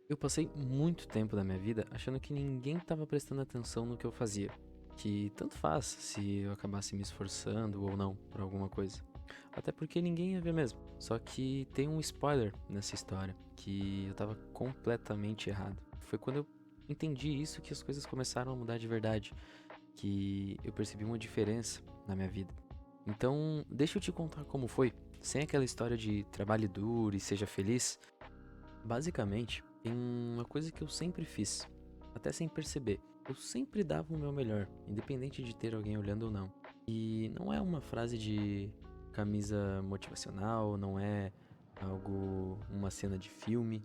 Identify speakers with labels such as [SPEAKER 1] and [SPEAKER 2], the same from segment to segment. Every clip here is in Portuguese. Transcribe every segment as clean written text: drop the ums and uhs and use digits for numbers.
[SPEAKER 1] Eu passei muito tempo da minha vida achando que ninguém estava prestando atenção no que eu fazia. Que tanto faz se eu acabasse me esforçando ou não por alguma coisa. Até porque ninguém ia ver mesmo. Só que tem um spoiler nessa história, que eu tava completamente errado. Foi quando eu entendi isso que as coisas começaram a mudar de verdade, que eu percebi uma diferença na minha vida. Então, deixa eu te contar como foi, sem aquela história de trabalhe duro e seja feliz. Basicamente, tem uma coisa que eu sempre fiz, até sem perceber. Eu sempre dava o meu melhor, independente de ter alguém olhando ou não. E não é uma frase de camisa motivacional, não é algo, uma cena de filme,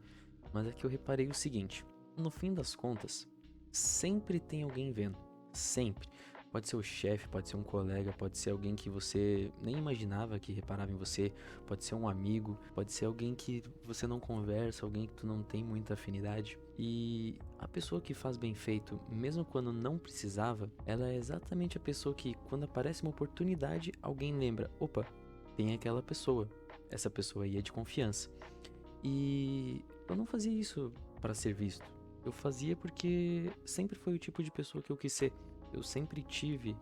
[SPEAKER 1] mas é que eu reparei o seguinte: no fim das contas, sempre tem alguém vendo. Sempre. Pode ser o chefe, pode ser um colega, pode ser alguém que você nem imaginava que reparava em você, pode ser um amigo, pode ser alguém que você não conversa, alguém que tu não tem muita afinidade. E a pessoa que faz bem feito, mesmo quando não precisava, ela é exatamente a pessoa que, quando aparece uma oportunidade, alguém lembra: opa, tem aquela pessoa. Essa pessoa aí é de confiança. E eu não fazia isso para ser visto. Eu fazia porque sempre foi o tipo de pessoa que eu quis ser. Eu sempre tive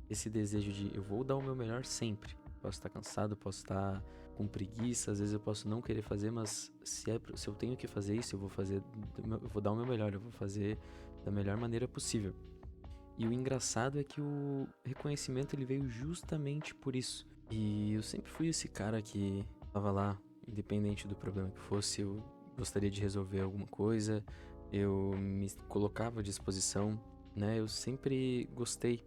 [SPEAKER 1] esse desejo de eu vou dar o meu melhor sempre. Posso estar cansado, posso estar com preguiça, às vezes eu posso não querer fazer, mas se eu tenho que fazer isso, eu vou fazer, eu vou dar o meu melhor, eu vou fazer da melhor maneira possível. E o engraçado é que o reconhecimento ele veio justamente por isso. E eu sempre fui esse cara que tava lá, independente do problema que fosse, eu gostaria de resolver alguma coisa, eu me colocava à disposição, né? Eu sempre gostei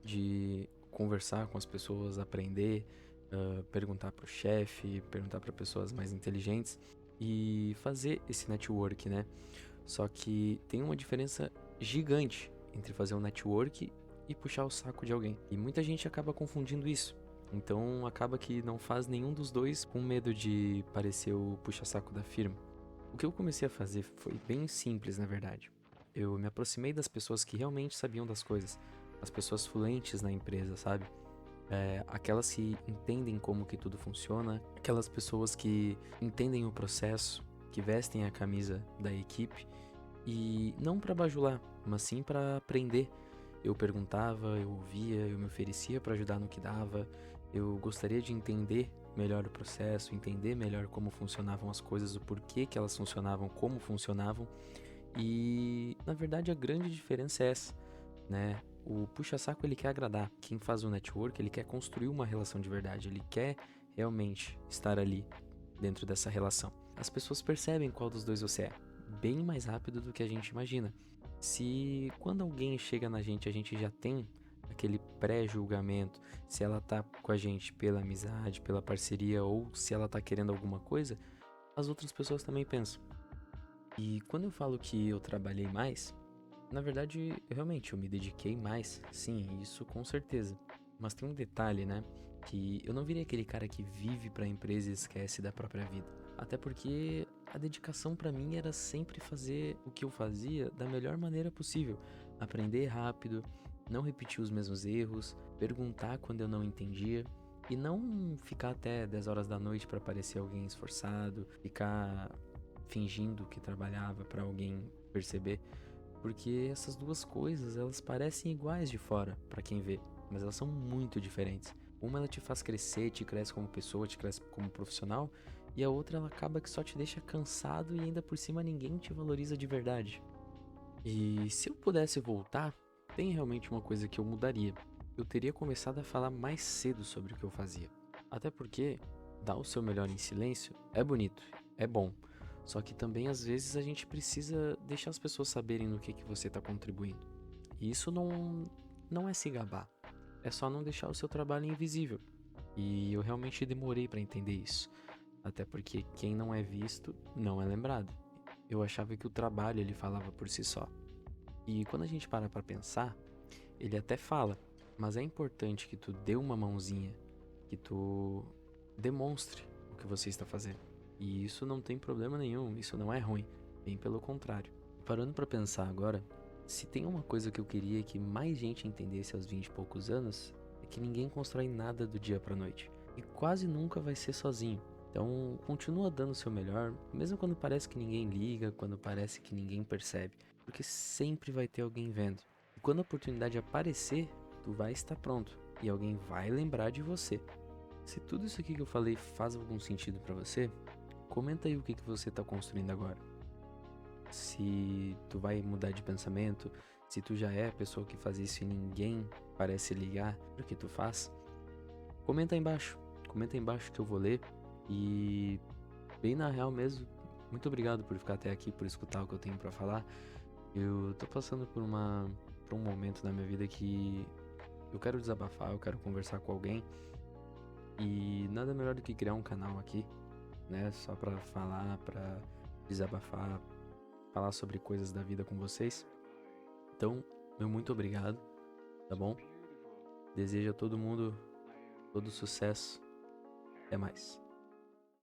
[SPEAKER 1] de conversar com as pessoas, aprender, perguntar pro chefe, perguntar para pessoas mais inteligentes e fazer esse network, né? Só que tem uma diferença gigante entre fazer um network e puxar o saco de alguém. E muita gente acaba confundindo isso. Então acaba que não faz nenhum dos dois com medo de parecer o puxa-saco da firma. O que eu comecei a fazer foi bem simples, na verdade. Eu me aproximei das pessoas que realmente sabiam das coisas, as pessoas fluentes na empresa, sabe? Aquelas que entendem como que tudo funciona, aquelas pessoas que entendem o processo, que vestem a camisa da equipe e não para bajular, mas sim para aprender. Eu perguntava, eu ouvia, eu me oferecia para ajudar no que dava. Eu gostaria de entender melhor o processo, entender melhor como funcionavam as coisas, o porquê que elas funcionavam, como funcionavam. E na verdade a grande diferença é essa, né? O puxa-saco ele quer agradar. Quem faz o network, ele quer construir uma relação de verdade, ele quer realmente estar ali dentro dessa relação. As pessoas percebem qual dos dois você é, bem mais rápido do que a gente imagina. Se quando alguém chega na gente, a gente já tem aquele pré-julgamento, se ela tá com a gente pela amizade, pela parceria ou se ela tá querendo alguma coisa, as outras pessoas também pensam. E quando eu falo que eu trabalhei mais, na verdade, realmente eu me dediquei mais, sim, isso com certeza. Mas tem um detalhe, né? Que eu não virei aquele cara que vive pra empresa e esquece da própria vida. Até porque a dedicação pra mim era sempre fazer o que eu fazia da melhor maneira possível. Aprender rápido, não repetir os mesmos erros, perguntar quando eu não entendia. E não ficar até 10 horas da noite pra parecer alguém esforçado, ficar fingindo que trabalhava pra alguém perceber. Porque essas duas coisas, elas parecem iguais de fora, pra quem vê, mas elas são muito diferentes. Uma ela te faz crescer, te cresce como pessoa, te cresce como profissional, e a outra ela acaba que só te deixa cansado e ainda por cima ninguém te valoriza de verdade. E se eu pudesse voltar, tem realmente uma coisa que eu mudaria. Eu teria começado a falar mais cedo sobre o que eu fazia. Até porque dar o seu melhor em silêncio é bonito, é bom. Só que também às vezes a gente precisa deixar as pessoas saberem no que você está contribuindo. E isso não é se gabar. É só não deixar o seu trabalho invisível. E eu realmente demorei para entender isso. Até porque quem não é visto não é lembrado. Eu achava que o trabalho ele falava por si só. E quando a gente para pra pensar, ele até fala, mas é importante que tu dê uma mãozinha, que tu demonstre o que você está fazendo. E isso não tem problema nenhum, isso não é ruim, bem pelo contrário. Parando pra pensar agora, se tem uma coisa que eu queria que mais gente entendesse aos 20 e poucos anos, é que ninguém constrói nada do dia pra noite. E quase nunca vai ser sozinho. Então, continua dando o seu melhor, mesmo quando parece que ninguém liga, quando parece que ninguém percebe, porque sempre vai ter alguém vendo. E quando a oportunidade aparecer, tu vai estar pronto e alguém vai lembrar de você. Se tudo isso aqui que eu falei faz algum sentido pra você, comenta aí o que você tá construindo agora. Se tu vai mudar de pensamento, se tu já é a pessoa que faz isso e ninguém parece ligar pro que tu faz, comenta aí embaixo. Comenta aí embaixo que eu vou ler. E bem na real mesmo, muito obrigado por ficar até aqui, por escutar o que eu tenho pra falar. Eu tô passando por um momento na minha vida que eu quero desabafar, eu quero conversar com alguém. E nada melhor do que criar um canal aqui, né? Só pra falar, pra desabafar, falar sobre coisas da vida com vocês. Então, meu muito obrigado, tá bom? Desejo a todo mundo todo sucesso. Até mais.